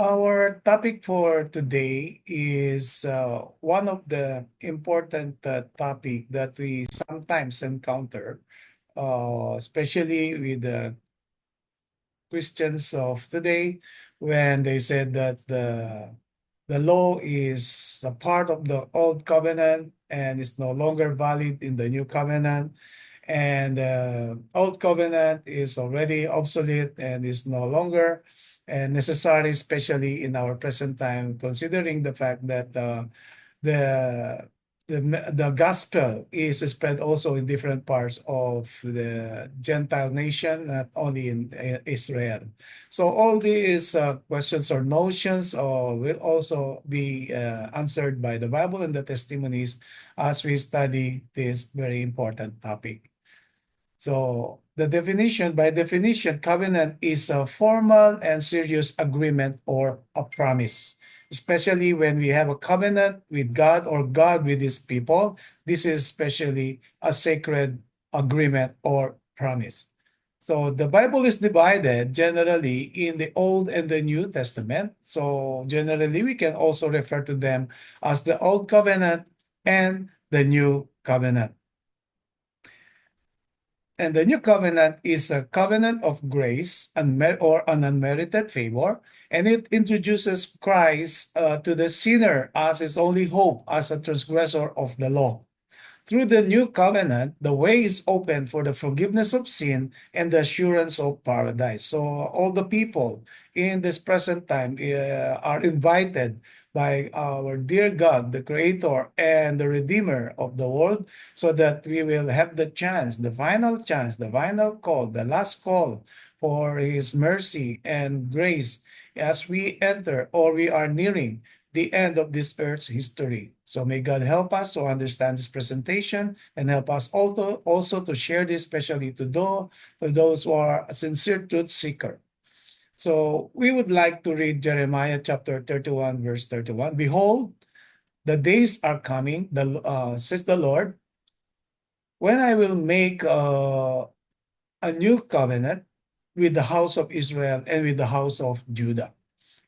Our topic for today is one of the important topic that we sometimes encounter, especially with the Christians of today, when they said that the law is a part of the old covenant and is no longer valid in the new covenant, and old covenant is already obsolete and is no longer necessary, especially in our present time, considering the fact that the the gospel is spread also in different parts of the Gentile nation, not only in Israel. So all these questions or notions will also be answered by the Bible and the testimonies as we study this very important topic. So by definition, covenant is a formal and serious agreement or a promise. Especially when we have a covenant with God or God with his people, this is especially a sacred agreement or promise. So the Bible is divided generally in the Old and the New Testament. So generally we can also refer to them as the Old Covenant and the New Covenant. And the new covenant is a covenant of grace or an unmerited favor, and it introduces Christ to the sinner as his only hope as a transgressor of the law. Through the new covenant, the way is open for the forgiveness of sin and the assurance of paradise. So all the people in this present time are invited by our dear God, the Creator and the Redeemer of the world, so that we will have the chance, the final call, the last call for His mercy and grace as we enter or we are nearing the end of this earth's history. So may God help us to understand this presentation and help us also to share this, especially to those who are a sincere truth seeker. So we would like to read Jeremiah chapter 31, verse 31. Behold, the days are coming, says the Lord, when I will make a new covenant with the house of Israel and with the house of Judah.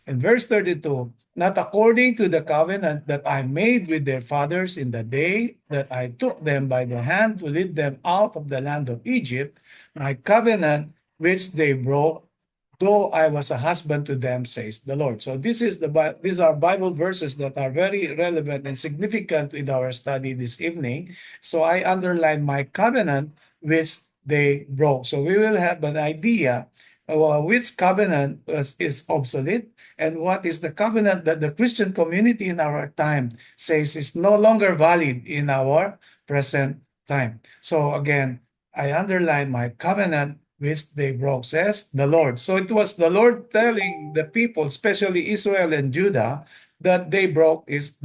And verse 32, not according to the covenant that I made with their fathers in the day that I took them by the hand to lead them out of the land of Egypt, my covenant which they broke, though I was a husband to them, says the Lord. So these are Bible verses that are very relevant and significant with our study this evening. So I underline my covenant which they broke. So we will have an idea which covenant is obsolete and what is the covenant that the Christian community in our time says is no longer valid in our present time. So again, I underline my covenant which they broke, says the Lord. So it was the Lord telling the people, especially Israel and Judah, that they broke his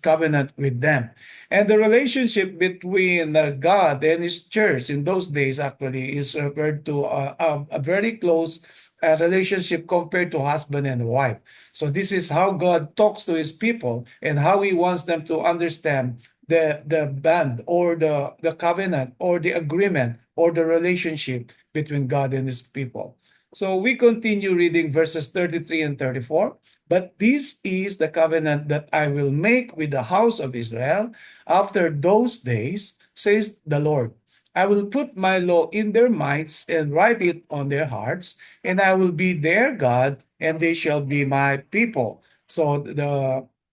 covenant with them. And the relationship between God and his church in those days actually is referred to a very close relationship compared to husband and wife. So this is how God talks to his people and how he wants them to understand the band or the covenant or the agreement or the relationship between God and his people. So we continue reading verses 33 and 34. But this is the covenant that I will make with the house of Israel after those days, says the Lord. I will put my law in their minds and write it on their hearts, and I will be their God, and they shall be my people. So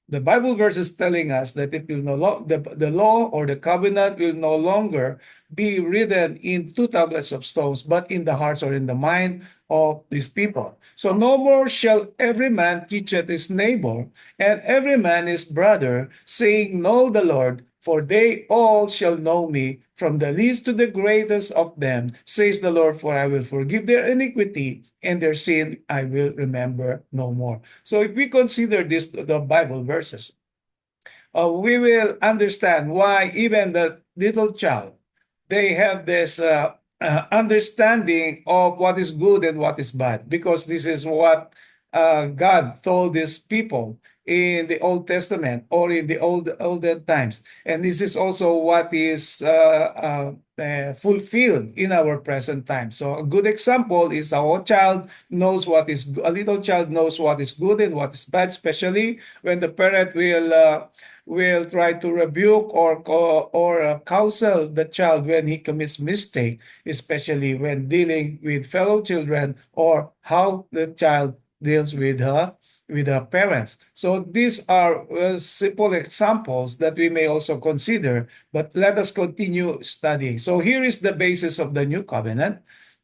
the Bible verse is telling us that it will the law or the covenant will no longer be written in two tablets of stones, but in the hearts or in the mind of these people. So no more shall every man teach at his neighbor, and every man his brother, saying, Know the Lord, for they all shall know me, from the least to the greatest of them, says the Lord, for I will forgive their iniquity, and their sin I will remember no more. So if we consider the Bible verses, we will understand why even the little child, they have this understanding of what is good and what is bad, because this is what God told his people in the Old Testament or in the olden times. And this is also what is fulfilled in our present time. So a good example is a little child knows what is good and what is bad, especially when the parent will try to rebuke or counsel the child when he commits mistake, especially when dealing with fellow children, or how the child deals with her parents. So these are simple examples that we may also consider, but let us continue studying. So here is the basis of the new covenant.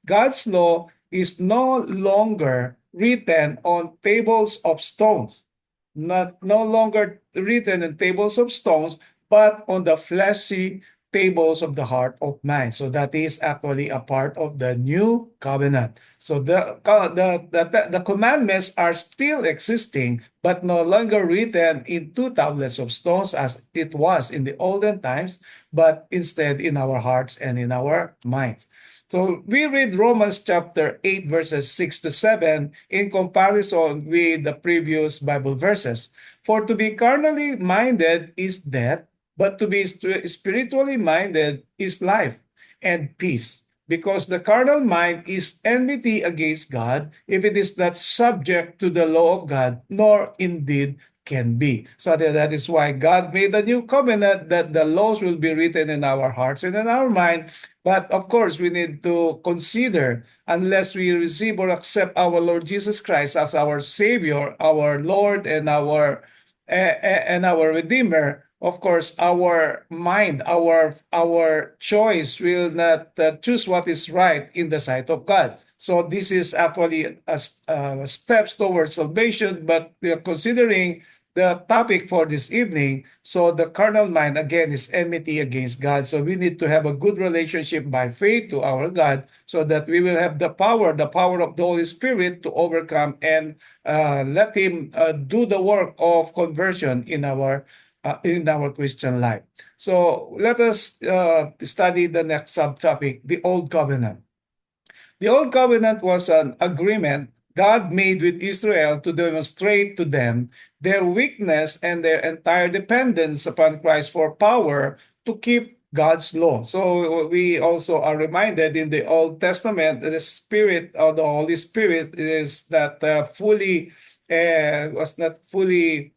God's law is no longer written on tables of stones, not no longer written in tables of stones, but on the fleshy tables of the heart of man. So that is actually a part of the new covenant. So the commandments are still existing, but no longer written in two tablets of stones as it was in the olden times, but instead in our hearts and in our minds. So we read Romans chapter 8, verses 6 to 7 in comparison with the previous Bible verses. For to be carnally minded is death, but to be spiritually minded is life and peace. Because the carnal mind is enmity against God if it is not subject to the law of God, nor indeed can be. So that is why God made a new covenant, that the laws will be written in our hearts and in our mind. But of course, we need to consider, unless we receive or accept our Lord Jesus Christ as our Savior, our Lord, and our Redeemer, of course, our mind, our choice will not choose what is right in the sight of God. So this is actually steps towards salvation, but we are considering the topic for this evening. So the carnal mind, again, is enmity against God. So we need to have a good relationship by faith to our God, so that we will have the power of the Holy Spirit to overcome and let Him do the work of conversion in our Christian life. So let us study the next subtopic, the Old Covenant. The Old Covenant was an agreement God made with Israel to demonstrate to them their weakness and their entire dependence upon Christ for power to keep God's law. So we also are reminded in the Old Testament that the Spirit of the Holy Spirit is that fully was not fully,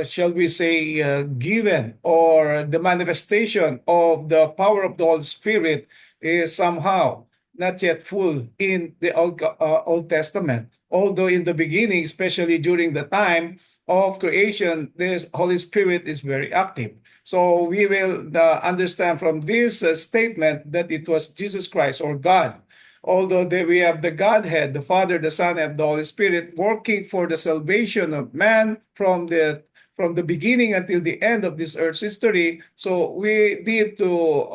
shall we say, given, or the manifestation of the power of the Holy Spirit is somehow not yet full in the Old Testament. Although in the beginning, especially during the time of creation, this Holy Spirit is very active. So we will understand from this statement that it was Jesus Christ, or God. Although we have the Godhead, the Father, the Son, and the Holy Spirit working for the salvation of man from the beginning until the end of this earth's history. So we need to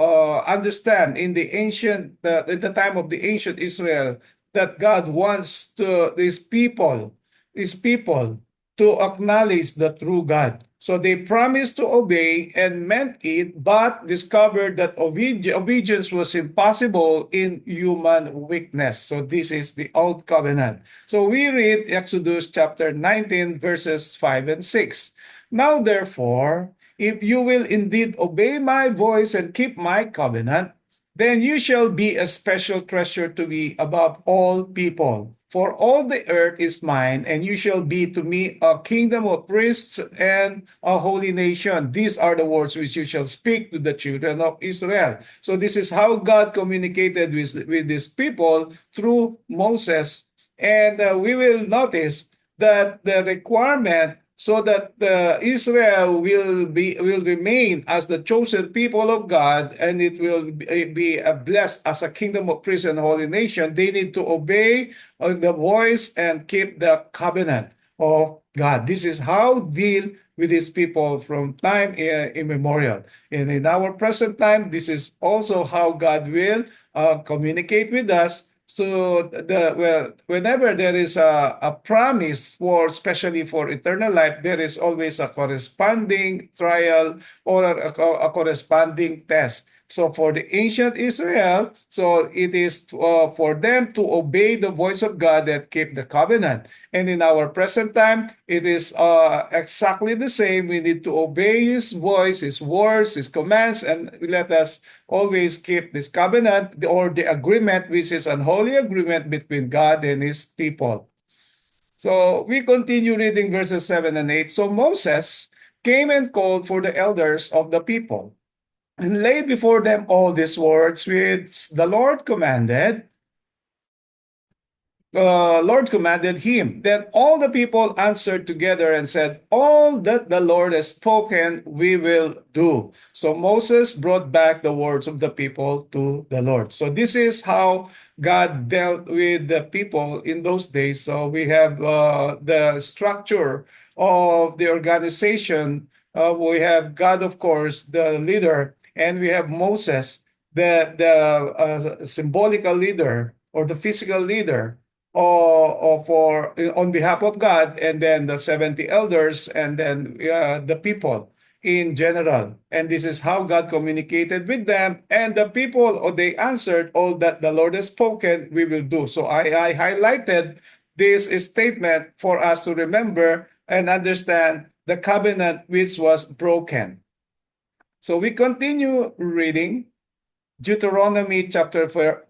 understand in the time of the ancient Israel, that God wants these people to acknowledge the true God. So they promised to obey and meant it, but discovered that obedience was impossible in human weakness. So this is the Old Covenant. So we read Exodus chapter 19, verses 5 and 6. Now therefore, if you will indeed obey my voice and keep my covenant, then you shall be a special treasure to me above all people. For all the earth is mine, and you shall be to me a kingdom of priests and a holy nation. These are the words which you shall speak to the children of Israel. So this is how God communicated with these people through Moses. And we will notice that the requirement, so that Israel will remain as the chosen people of God, and it will be blessed as a kingdom of priests and holy nation. They need to obey the voice and keep the covenant of God. This is how deal with these people from time immemorial. And in our present time, this is also how God will communicate with us. So whenever there is a promise for, especially for eternal life, there is always a corresponding trial or a corresponding test. So for the ancient Israel, so it is for them to obey the voice of God that keep the covenant. And in our present time, it is exactly the same. We need to obey His voice, His words, His commands, and let us always keep this covenant or the agreement, which is an holy agreement between God and His people. So we continue reading verses 7 and 8. So Moses came and called for the elders of the people and laid before them all these words which the Lord commanded him. Then all the people answered together and said, all that the Lord has spoken, we will do. So Moses brought back the words of the people to the Lord. So this is how God dealt with the people in those days. So we have the structure of the organization. We have God, of course, the leader, and we have Moses, the symbolical leader or the physical leader for on behalf of God, and then the 70 elders, and then the people in general. And this is how God communicated with them. And the people, they answered, all that the Lord has spoken, we will do. So I highlighted this statement for us to remember and understand the covenant which was broken. So we continue reading Deuteronomy chapter 4,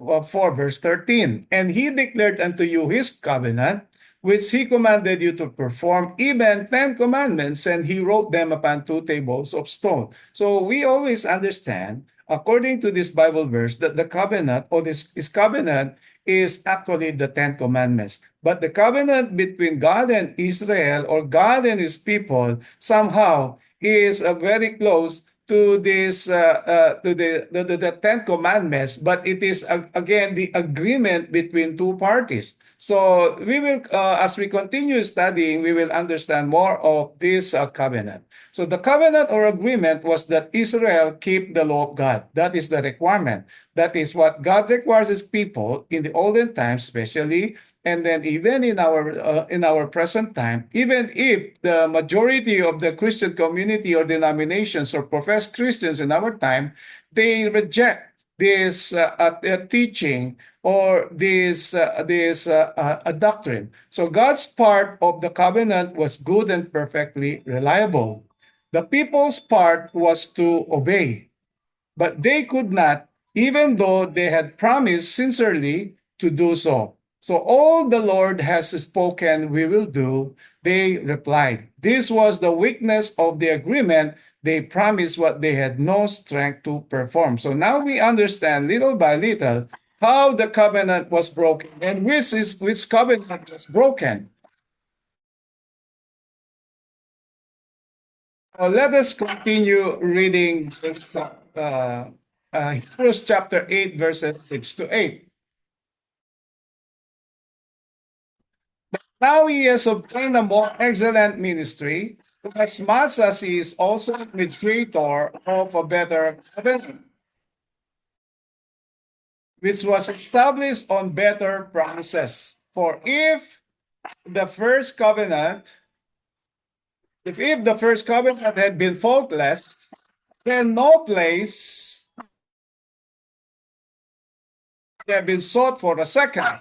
verse 13. And he declared unto you his covenant, which he commanded you to perform, even 10 commandments, and he wrote them upon 2 tables of stone. So we always understand, according to this Bible verse, that the covenant or this covenant is actually the 10 commandments. But the covenant between God and Israel, or God and his people, somehow is very close to this to the 10 commandments, but it is again the agreement between two parties. So we will as we continue studying, we will understand more of this covenant. So the covenant or agreement was that Israel keep the law of God. That is the requirement. That is what God requires his people in the olden times, especially, and then even in our present time. Even if the majority of the Christian community or denominations or professed Christians in our time, they reject this teaching or this doctrine. So God's part of the covenant was good and perfectly reliable. The people's part was to obey, but they could not, even though they had promised sincerely to do so. So all the Lord has spoken, we will do, they replied. This was the weakness of the agreement. They promised what they had no strength to perform. So now we understand little by little how the covenant was broken and which covenant was broken. Let us continue reading this, Hebrews chapter 8, verses 6 to 8. Now he has obtained a more excellent ministry, as much as he is also mediator of a better covenant, which was established on better promises. For the first covenant, if the first covenant had been faultless, then no place had been sought for the second.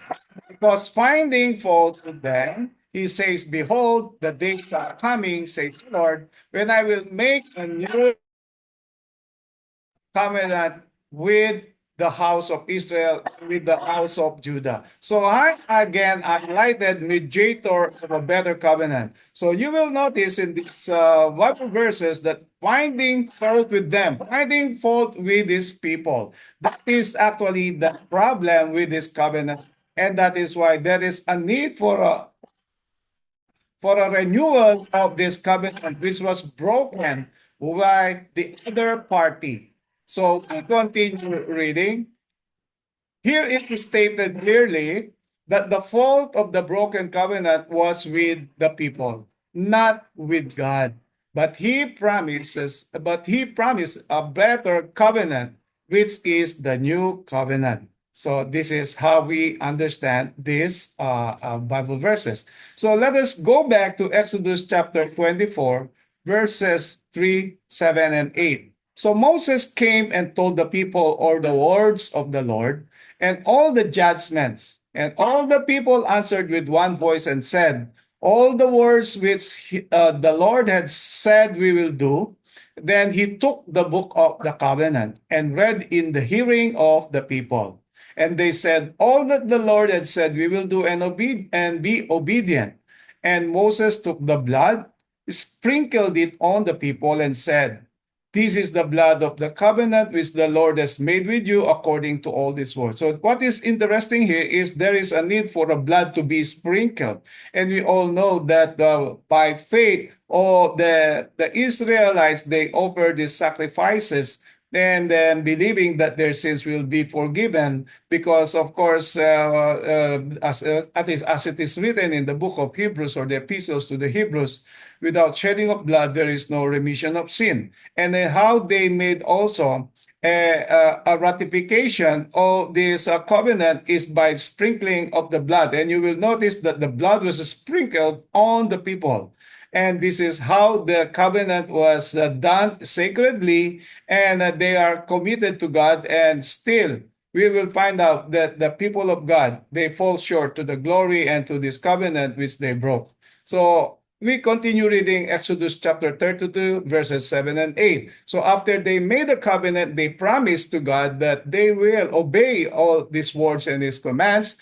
Because finding fault with them, he says, behold, the days are coming, says the Lord, when I will make a new covenant with the house of Israel, with the house of Judah. So I again highlighted mediator of a better covenant. So you will notice in these Bible verses that finding fault with them, finding fault with these people, that is actually the problem with this covenant. And that is why there is a need for a renewal of this covenant, which was broken by the other party. So we continue reading. Here it is stated clearly that the fault of the broken covenant was with the people, not with God. But he promised a better covenant, which is the new covenant. So this is how we understand these Bible verses. So let us go back to Exodus chapter 24, verses 3, 7, and 8. So Moses came and told the people all the words of the Lord and all the judgments. And all the people answered with one voice and said, all the words which the Lord had said we will do. Then he took the book of the covenant and read in the hearing of the people. And they said, all that the Lord had said we will do and be obedient. And Moses took the blood, sprinkled it on the people, and said, this is the blood of the covenant which the Lord has made with you according to all this word. So what is interesting here is there is a need for the blood to be sprinkled. And we all know that by faith, the Israelites, they offer these sacrifices and then believing that their sins will be forgiven because of course at least as it is written in the book of Hebrews or the epistles to the Hebrews, without shedding of blood there is no remission of sin. And then how they made also a ratification of this covenant is by sprinkling of the blood. And you will notice that the blood was sprinkled on the people. And this is how the covenant was done sacredly, and they are committed to God. And still, we will find out that the people of God, they fall short to the glory and to this covenant which they broke. So we continue reading Exodus chapter 32, verses 7 and 8. So after they made a covenant, they promised to God that they will obey all these words and his commands.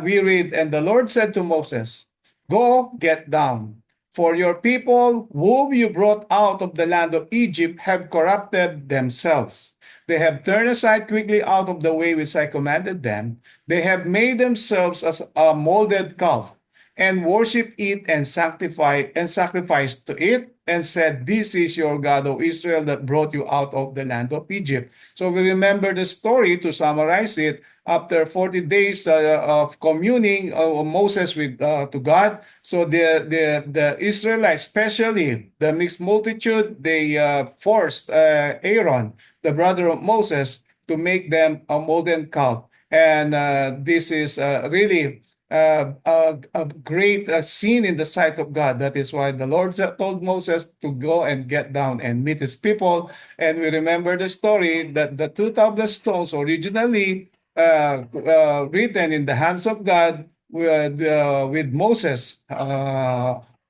We read, and the Lord said to Moses, go get down, for your people whom you brought out of the land of Egypt have corrupted themselves. They have turned aside quickly out of the way which I commanded them. They have made themselves as a molded calf and worship it and sacrifice to it and said, this is your God, O Israel, that brought you out of the land of Egypt. So we remember the story. To summarize it, after 40 days of communing Moses with to God, so the Israelites, especially the mixed multitude, they forced Aaron, the brother of Moses, to make them a molten calf. And this is really a great scene in the sight of God. That is why the Lord told Moses to go and get down and meet his people. And we remember the story that the two tablet stones originally written in the hands of God with Moses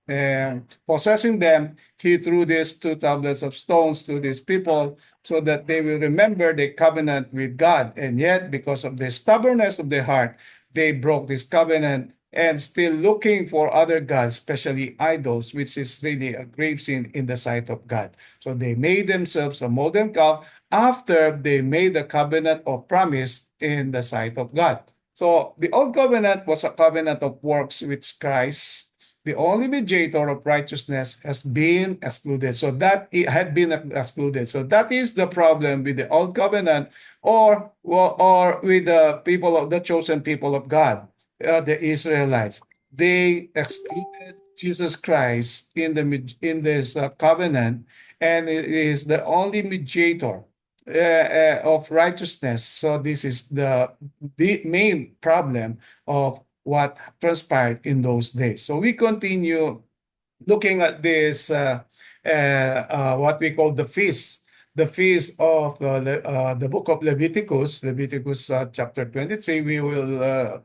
and possessing them, he threw these two tablets of stones to these people so that they will remember the covenant with God. And yet, because of the stubbornness of their heart, they broke this covenant and still looking for other gods, especially idols, which is really a grave sin in the sight of God. So they made themselves a molten calf after they made the covenant of promise in the sight of God. So the old covenant was a covenant of works with Christ. The only mediator of righteousness has been excluded. So that it had been excluded. So that is the problem with the old covenant or with the people of the chosen people of God, the Israelites. They excluded Jesus Christ in this covenant, and it is the only mediator of righteousness. So this is the main problem of what transpired in those days. So we continue looking at this, what we call the feast of the book of Leviticus chapter 23. We will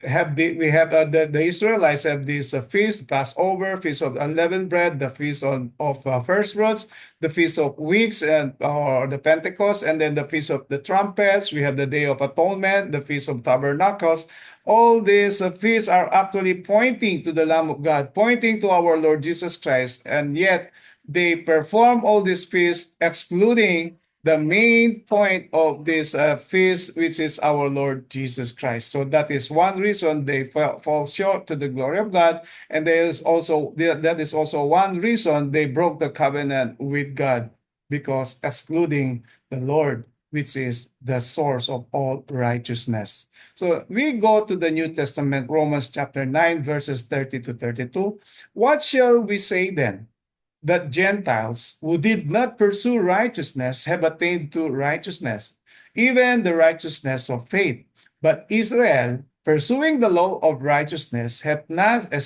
the Israelites have this feast, Passover, feast of unleavened bread, the feast of first fruits, the feast of weeks, and or the Pentecost, and then the feast of the trumpets. We have the Day of Atonement, the feast of tabernacles. All these feasts are actually pointing to the Lamb of God, pointing to our Lord Jesus Christ, and yet they perform all these feasts excluding the main point of this feast, which is our Lord Jesus Christ. So that is one reason they fall short to the glory of God, and there is also that is also one reason they broke the covenant with God, because excluding the Lord, which is the source of all righteousness. So we go to the New Testament, Romans chapter 9, verses 30 to 32. What shall we say then? That Gentiles who did not pursue righteousness have attained to righteousness, even the righteousness of faith. But Israel, pursuing the law of righteousness, has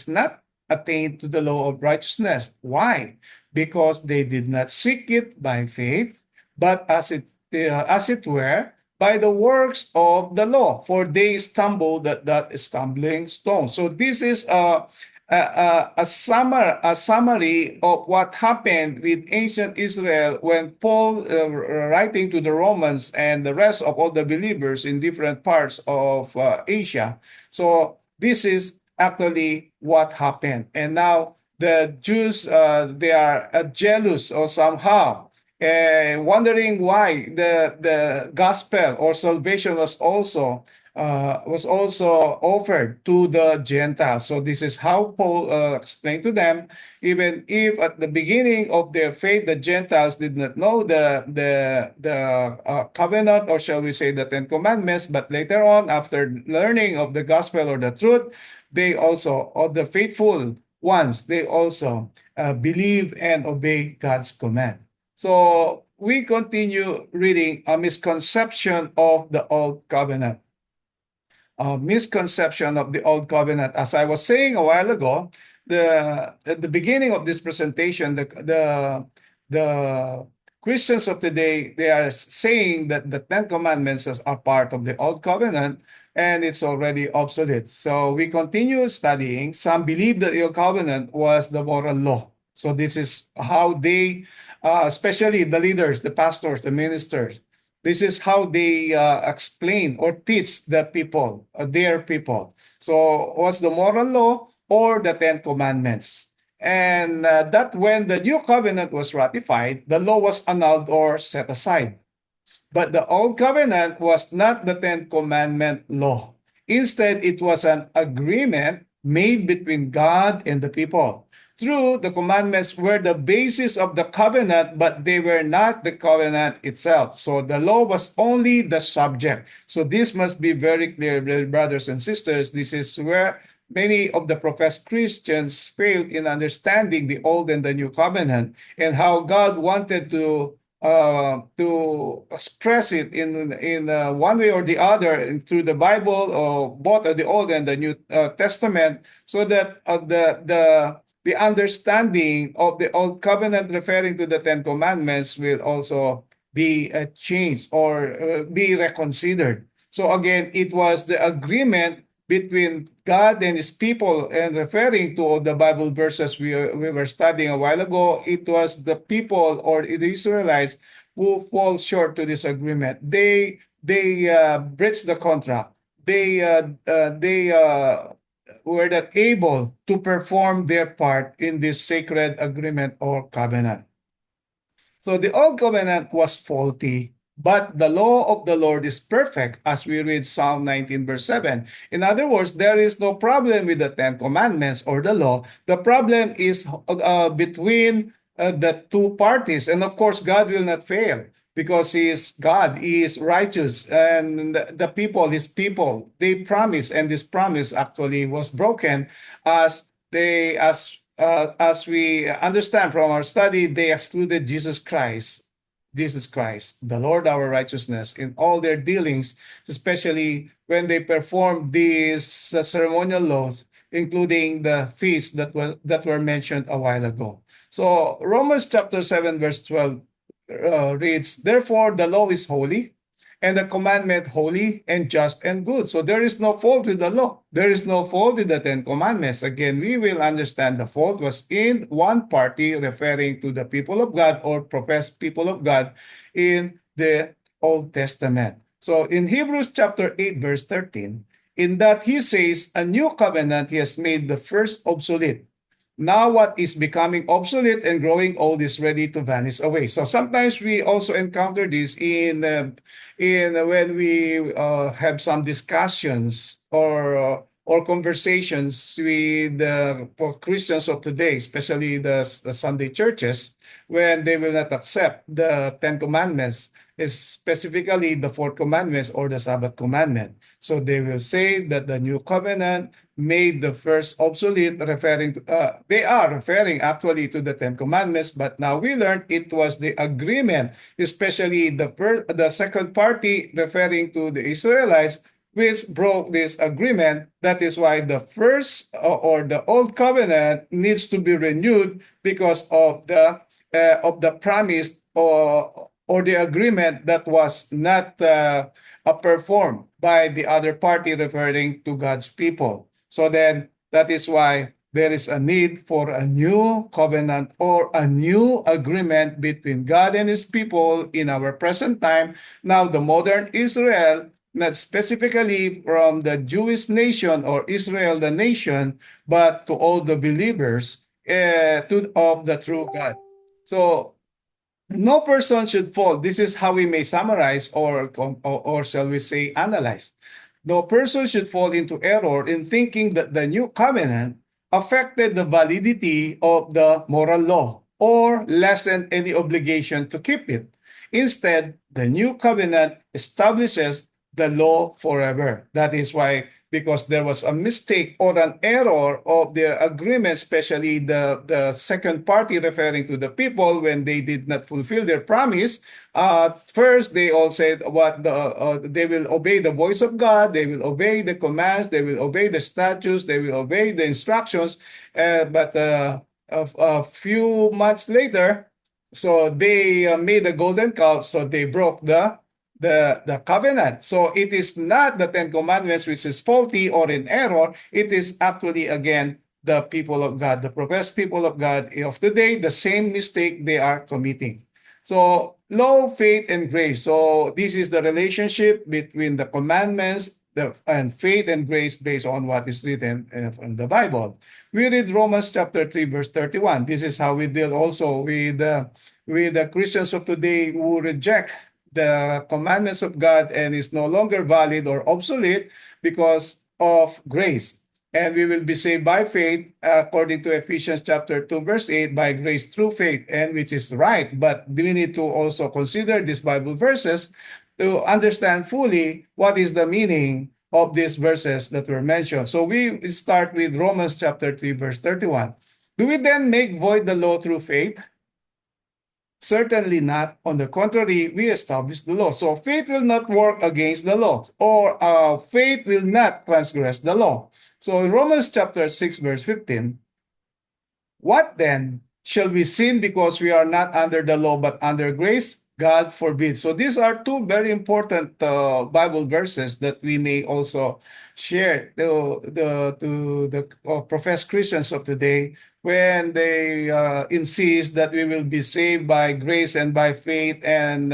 not attained to the law of righteousness. Why? because they did not seek it by faith, but as it were, by the works of the law, for they stumbled at that stumbling stone. So this is a summary of what happened with ancient Israel when Paul, writing to the Romans and the rest of all the believers in different parts of Asia. So this is actually what happened. And now the Jews, they are jealous or somehow wondering why the gospel or salvation was also offered to the Gentiles. So this is how Paul explained to them. Even if at the beginning of their faith the Gentiles did not know the covenant, or shall we say the Ten Commandments, but later on, after learning of the gospel or the truth, they also, of the faithful ones, they also believe and obey God's command. So we continue reading a misconception of the Old Covenant. Misconception of the Old Covenant. As I was saying a while ago, at the beginning of this presentation, the Christians of today, they are saying that the Ten Commandments are part of the Old Covenant and it's already obsolete. So we continue studying. Some believe that the Old Covenant was the moral law. So this is how they, especially the leaders, the pastors, the ministers, this is how they explain or teach the people, their people. So was the moral law or the Ten Commandments? And that when the new covenant was ratified, the law was annulled or set aside. But the Old Covenant was not the Ten Commandment law. Instead, it was an agreement made between God and the people. True, the commandments were the basis of the covenant, but they were not the covenant itself. So the law was only the subject. So this must be very clear, brothers and sisters. This is where many of the professed Christians failed in understanding the Old and the New Covenant and how God wanted to express it in one way or the other through the Bible, or both the Old and the New Testament, so that the understanding of the Old Covenant referring to the Ten Commandments will also be changed or be reconsidered. So again, it was the agreement between God and his people, and referring to the Bible verses we were studying a while ago, it was the people or the Israelites who fall short to this agreement. They breach the contract. They were not able to perform their part in this sacred agreement or covenant. So the old covenant was faulty, but the law of the Lord is perfect, as we read Psalm 19, verse 7. In other words, there is no problem with the Ten Commandments or the law. The problem is between the two parties. And of course, God will not fail because he is God, he is righteous, and the people, his people, they promise, and this promise actually was broken as we understand from our study, they excluded Jesus Christ, the Lord our righteousness, in all their dealings, especially when they performed these ceremonial laws, including the feasts that were mentioned a while ago. So Romans chapter 7, verse 12 reads, "Therefore the law is holy, and the commandment holy and just and good." So there is no fault with the law. There is no fault with the Ten Commandments. Again, we will understand the fault was in one party, referring to the people of God or professed people of God in the Old Testament. So in Hebrews chapter 8, verse 13, in that he says, "A new covenant he has made the first obsolete. Now what is becoming obsolete and growing old is ready to vanish away." So sometimes we also encounter this in when we have some discussions or conversations with for Christians of today, especially the Sunday churches, when they will not accept the Ten Commandments, is specifically the fourth commandments or the Sabbath commandment. So they will say that the new covenant made the first obsolete, they are referring actually to the Ten Commandments, but now we learned it was the agreement, especially the second party referring to the Israelites, which broke this agreement. That is why the first or the old covenant needs to be renewed because of the promise or the agreement that was not performed by the other party, referring to God's people. So then that is why there is a need for a new covenant or a new agreement between God and his people in our present time. Now, the modern Israel, not specifically from the Jewish nation or Israel the nation, but to all the believers of the true God. So no person should fall. This is how we may summarize or shall we say analyze. No person should fall into error in thinking that the new covenant affected the validity of the moral law or lessened any obligation to keep it. Instead, the new covenant establishes the law forever. That is why, because there was a mistake or an error of the agreement, especially the second party referring to the people when they did not fulfill their promise. First, they all said they will obey the voice of God, they will obey the commands, they will obey the statutes, they will obey the instructions. But a few months later, so they made a golden calf, so they broke the covenant. So it is not the Ten Commandments which is faulty or in error. It is actually, again, the people of God, the professed people of God of today, the same mistake they are committing. So law, faith, and grace. So this is the relationship between the commandments and faith and grace based on what is written in the Bible. We read Romans chapter 3, verse 31. This is how we deal also with the Christians of today who reject the commandments of God and is no longer valid or obsolete because of grace. And we will be saved by faith, according to Ephesians chapter 2, verse 8, by grace through faith, and which is right. But we need to also consider these Bible verses to understand fully what is the meaning of these verses that were mentioned. So we start with Romans chapter 3, verse 31. Do we then make void the law through faith? Certainly not. On the contrary, we establish the law. So faith will not work against the law, or faith will not transgress the law. So in Romans chapter 6, verse 15, what then? Shall we sin because we are not under the law but under grace? God forbid. So these are two very important Bible verses that we may also share to the professed Christians of today when they insist that we will be saved by grace and by faith and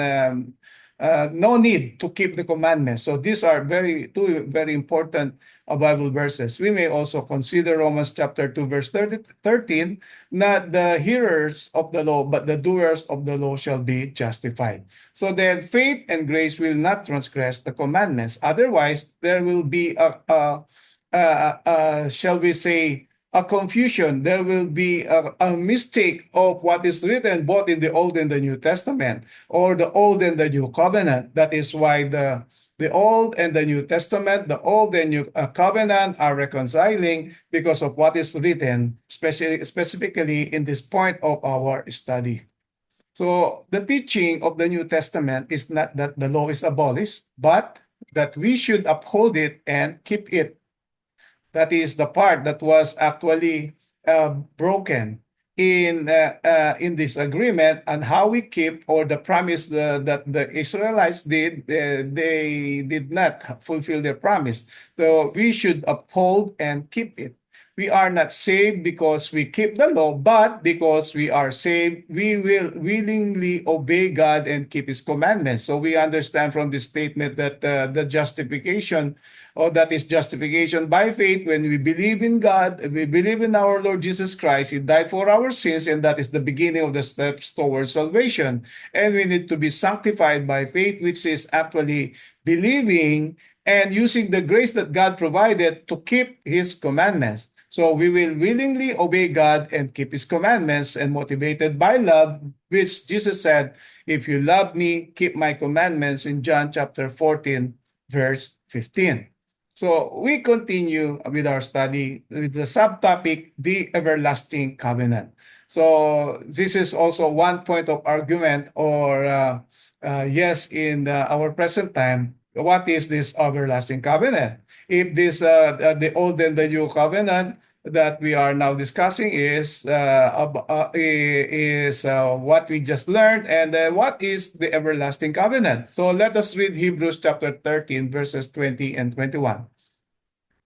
no need to keep the commandments. So these are two very important Bible verses. We may also consider Romans chapter 2, verse 13, not the hearers of the law, but the doers of the law shall be justified. So then faith and grace will not transgress the commandments. Otherwise, there will be shall we say, a confusion. There will be a mistake of what is written both in the Old and the New Testament, or the Old and the New Covenant. That is why the Old and the New Testament, the Old and New Covenant are reconciling because of what is written, specifically in this point of our study. So the teaching of the New Testament is not that the law is abolished, but that we should uphold it and keep it. That is the part that was actually broken in this agreement, and how we keep, or the promise that the Israelites did, they did not fulfill their promise. So we should uphold and keep it. We are not saved because we keep the law, but because we are saved, we will willingly obey God and keep his commandments. So we understand from this statement that the justification, or that is justification by faith, when we believe in God, we believe in our Lord Jesus Christ, he died for our sins, and that is the beginning of the steps towards salvation. And we need to be sanctified by faith, which is actually believing and using the grace that God provided to keep his commandments. So we will willingly obey God and keep his commandments, and motivated by love, which Jesus said, if you love me, keep my commandments, in John chapter 14, verse 15. So we continue with our study with the subtopic, the everlasting covenant. So this is also one point of argument, or yes, in our present time, what is this everlasting covenant? If this the old and the new covenant that we are now discussing is what we just learned, and what is the everlasting covenant? So let us read Hebrews chapter 13, verses 20 and 21.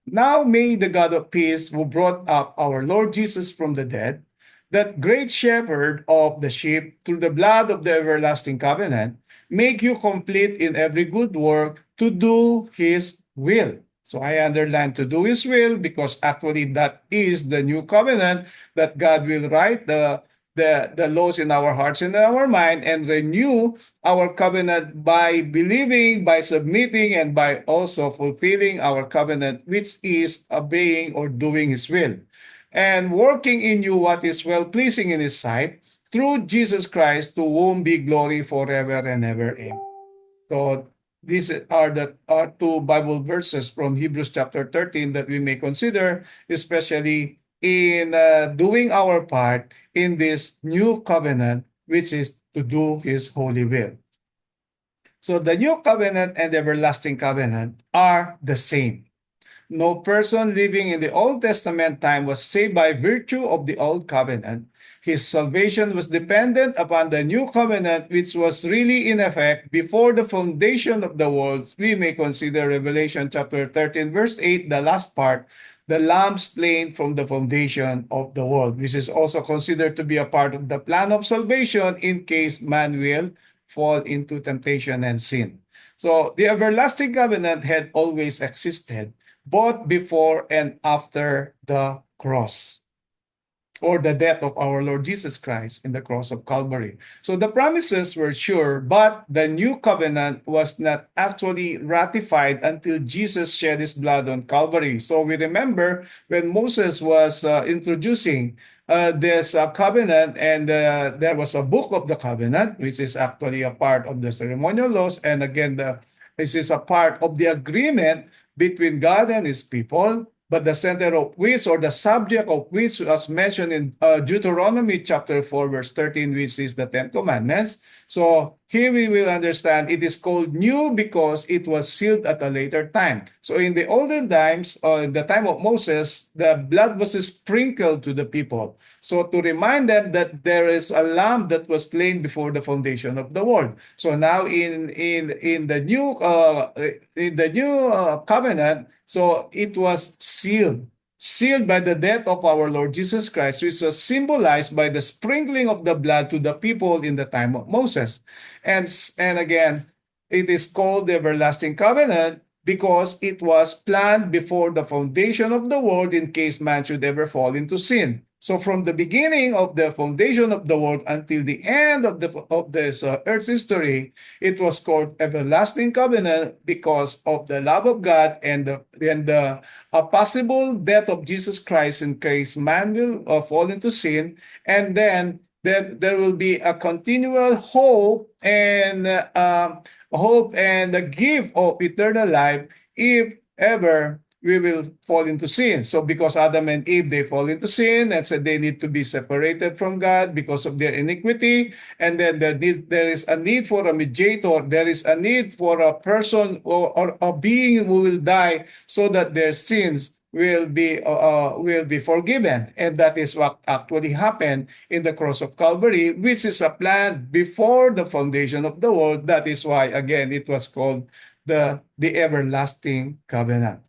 Now may the God of peace, who brought up our Lord Jesus from the dead, that great shepherd of the sheep, through the blood of the everlasting covenant, make you complete in every good work to do his will. So I underline to do his will because actually that is the new covenant that God will write the laws in our hearts and our mind and renew our covenant by believing, by submitting, and by also fulfilling our covenant, which is obeying or doing his will, and working in you what is well pleasing in his sight, through Jesus Christ, to whom be glory forever and ever. Amen. So these are the two Bible verses from Hebrews chapter 13 that we may consider, especially in doing our part in this new covenant, which is to do his holy will. So the new covenant and everlasting covenant are the same. No person living in the Old Testament time was saved by virtue of the Old Covenant. His salvation was dependent upon the New Covenant, which was really in effect before the foundation of the world. We may consider Revelation chapter 13, verse 8, the last part, the lamb slain from the foundation of the world, which is also considered to be a part of the plan of salvation in case man will fall into temptation and sin. So the everlasting covenant had always existed both before and after the cross or the death of our Lord Jesus Christ in the cross of Calvary. So the promises were sure, but the new covenant was not actually ratified until Jesus shed his blood on Calvary. So we remember when Moses was introducing this covenant, and there was a book of the covenant, which is actually a part of the ceremonial laws, and again, this is a part of the agreement between God and his people, but the center of which, or the subject of which, was mentioned in Deuteronomy chapter 4, verse 13, which is the Ten Commandments. So here we will understand it is called new because it was sealed at a later time. So in the olden times, in the time of Moses, the blood was sprinkled to the people. So to remind them that there is a lamb that was slain before the foundation of the world. So now in the new covenant, so it was sealed by the death of our Lord Jesus Christ, which was symbolized by the sprinkling of the blood to the people in the time of Moses. And again, it is called the everlasting covenant because it was planned before the foundation of the world in case man should ever fall into sin. So from the beginning of the foundation of the world until the end of this earth's history, it was called everlasting covenant because of the love of God and the possible death of Jesus Christ in case man will fall into sin, and then there will be a continual hope and a gift of eternal life if ever we will fall into sin. So because Adam and Eve, they fall into sin, and so they need to be separated from God because of their iniquity. And then there is a need for a mediator. There is a need for a person or a being who will die so that their sins will be forgiven. And that is what actually happened in the cross of Calvary, which is a plan before the foundation of the world. That is why, again, it was called the everlasting covenant.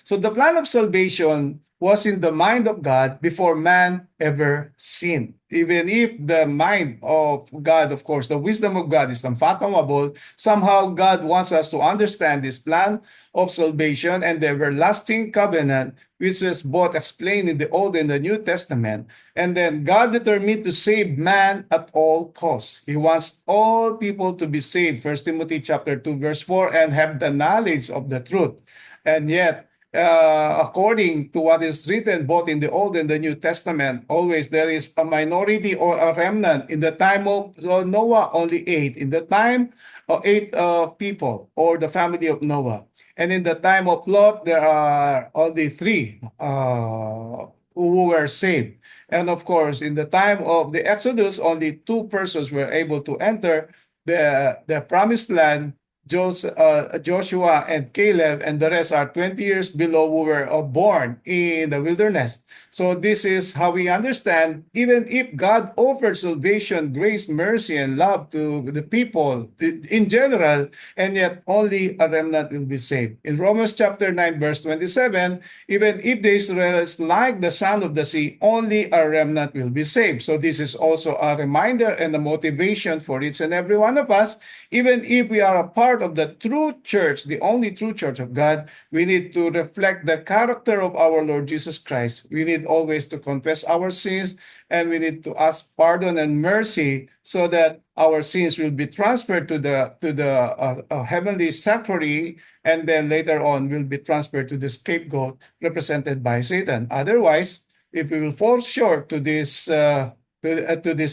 So the plan of salvation was in the mind of God before man ever sinned. Even if the mind of God, of course, the wisdom of God is unfathomable, somehow God wants us to understand this plan of salvation and the everlasting covenant, which is both explained in the Old and the New Testament. And then God determined to save man at all costs. He wants all people to be saved, 1 Timothy chapter 2, verse 4, and have the knowledge of the truth. And yet, according to what is written both in the Old and the New Testament, always there is a minority or a remnant. In the time of Noah, only 8. In the time of 8 people, or the family of Noah. And in the time of Lot, there are only 3 who were saved. And of course, in the time of the Exodus, only 2 persons were able to enter the promised land, Joshua and Caleb and the rest are 20 years below who were born in the wilderness. So this is how we understand, even if God offered salvation, grace, mercy, and love to the people in general, and yet only a remnant will be saved. In Romans chapter 9, verse 27, even if the Israelites like the sand of the sea, only a remnant will be saved. So this is also a reminder and a motivation for each and every one of us. Even if we are a part of the true church, the only true church of God, we need to reflect the character of our Lord Jesus Christ. We need always to confess our sins, and we need to ask pardon and mercy so that our sins will be transferred to the heavenly sanctuary, and then later on will be transferred to the scapegoat represented by Satan. Otherwise, if we will fall short to this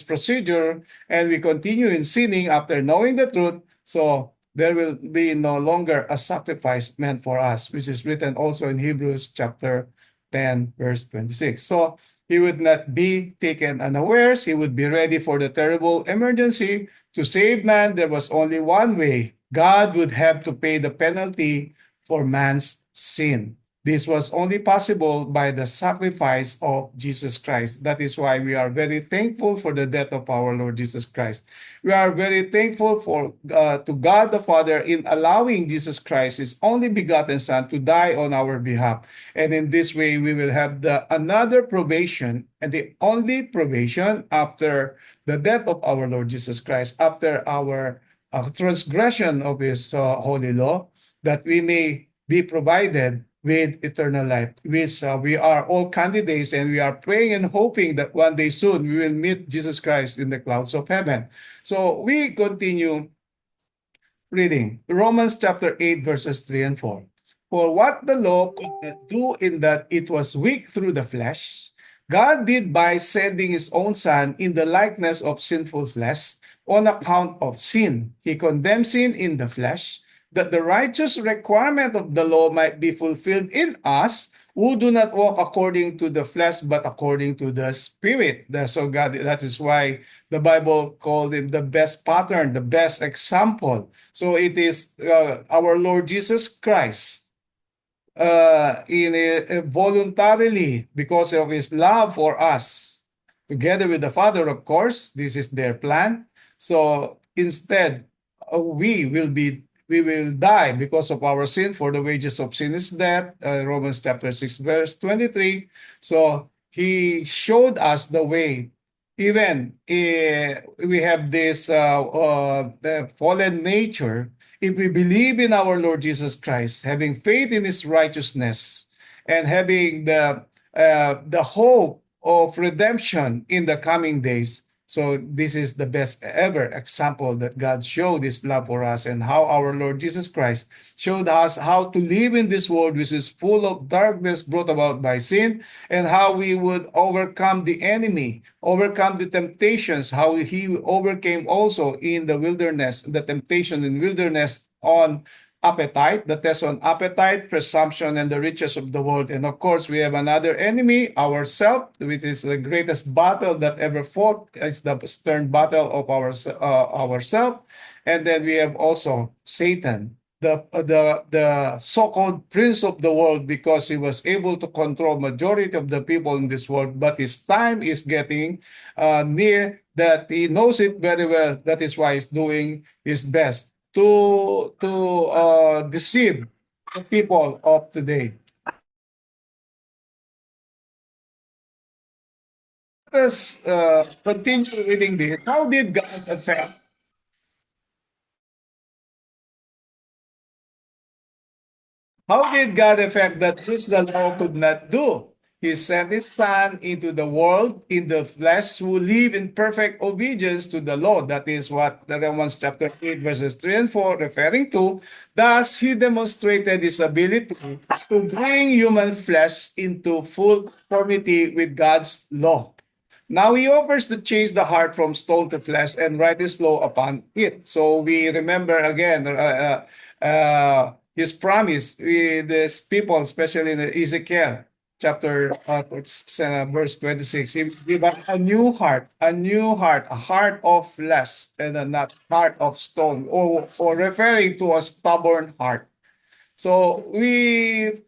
procedure and we continue in sinning after knowing the truth, so there will be no longer a sacrifice meant for us, which is written also in Hebrews chapter 10, verse 26. So he would not be taken unawares. He would be ready for the terrible emergency. To save man, there was only one way. God would have to pay the penalty for man's sin. This was only possible by the sacrifice of Jesus Christ. That is why we are very thankful for the death of our Lord Jesus Christ. We are very thankful to God the Father in allowing Jesus Christ, his only begotten Son, to die on our behalf. And in this way, we will have another probation, and the only probation after the death of our Lord Jesus Christ, after our transgression of his holy law, that we may be provided with eternal life, which we are all candidates, and we are praying and hoping that one day soon we will meet Jesus Christ in the clouds of heaven. So we continue reading Romans chapter 8, verses 3 and 4. For what the law could not do in that it was weak through the flesh, God did by sending his own Son in the likeness of sinful flesh on account of sin. He condemned sin in the flesh, that the righteous requirement of the law might be fulfilled in us who do not walk according to the flesh, but according to the Spirit. So God, that is why the Bible called him the best pattern, the best example. So it is our Lord Jesus Christ voluntarily, because of his love for us, together with the Father, of course. This is their plan. So instead, we will die because of our sin, for the wages of sin is death, Romans chapter 6, verse 23. So he showed us the way. Even we have this the fallen nature, if we believe in our Lord Jesus Christ, having faith in his righteousness, and having the hope of redemption in the coming days. So this is the best ever example that God showed his love for us, and how our Lord Jesus Christ showed us how to live in this world which is full of darkness brought about by sin, and how we would overcome the enemy, overcome the temptations, how he overcame also in the wilderness, the temptation in wilderness on appetite, the test on appetite, presumption, and the riches of the world. And of course, we have another enemy, ourself, which is the greatest battle that ever fought. It's the stern battle of ourself. And then we have also Satan, the so-called prince of the world, because he was able to control majority of the people in this world. But his time is getting near, that he knows it very well. That is why he's doing his best to deceive the people of today. Let us continue reading this. How did God affect that which the law could not do? He sent his Son into the world in the flesh, who live in perfect obedience to the law. That is what the Romans chapter 8, verses 3 and 4 referring to. Thus, he demonstrated his ability to bring human flesh into full conformity with God's law. Now he offers to change the heart from stone to flesh and write his law upon it. So we remember again his promise with his people, especially in Ezekiel. verse 26. He give us a new heart, a heart of flesh, and a not heart of stone, or referring to a stubborn heart. So we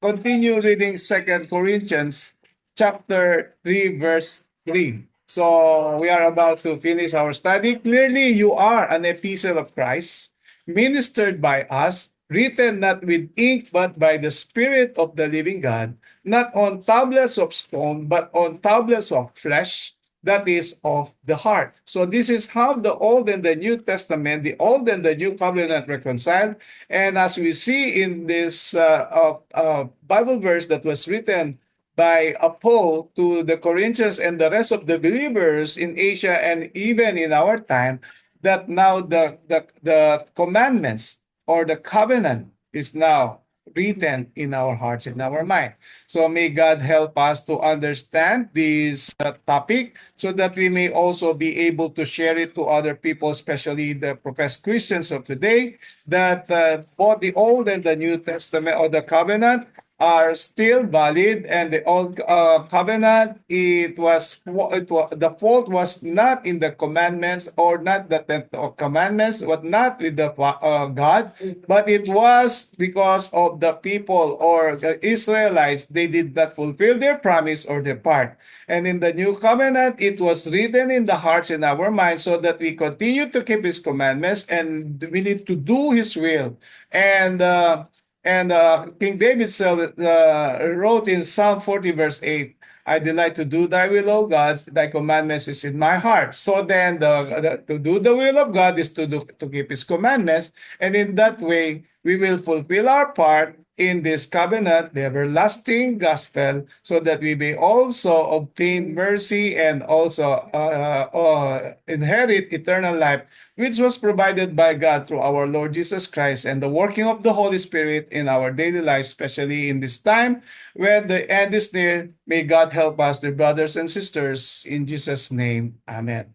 continue reading Second Corinthians chapter 3, verse 3. So we are about to finish our study. Clearly, you are an epistle of Christ, ministered by us, written not with ink, but by the Spirit of the living God, not on tablets of stone, but on tablets of flesh, that is of the heart. So this is how the Old and the New Testament, the Old and the New Covenant reconciled. And as we see in this Bible verse that was written by Paul to the Corinthians and the rest of the believers in Asia and even in our time, that now the commandments or the covenant is now written in our hearts, in our mind. So may God help us to understand this topic so that we may also be able to share it to other people, especially the professed Christians of today, that both the Old and the New Testament or the covenant are still valid, and the old covenant, the fault was not in the commandments or not the commandments, but not with the God, but it was because of the people or the Israelites. They did not fulfill their promise or their part. And in the new covenant, it was written in the hearts and our minds so that we continue to keep his commandments, and we need to do his will. And King David wrote in Psalm 40, verse 8, I delight to do thy will, O God, thy commandments is in my heart. So then to do the will of God is to keep his commandments. And in that way, we will fulfill our part in this covenant, the everlasting gospel, so that we may also obtain mercy and also inherit eternal life, which was provided by God through our Lord Jesus Christ, and the working of the Holy Spirit in our daily life, especially in this time when the end is near. May God help us, dear brothers and sisters, in Jesus' name. Amen.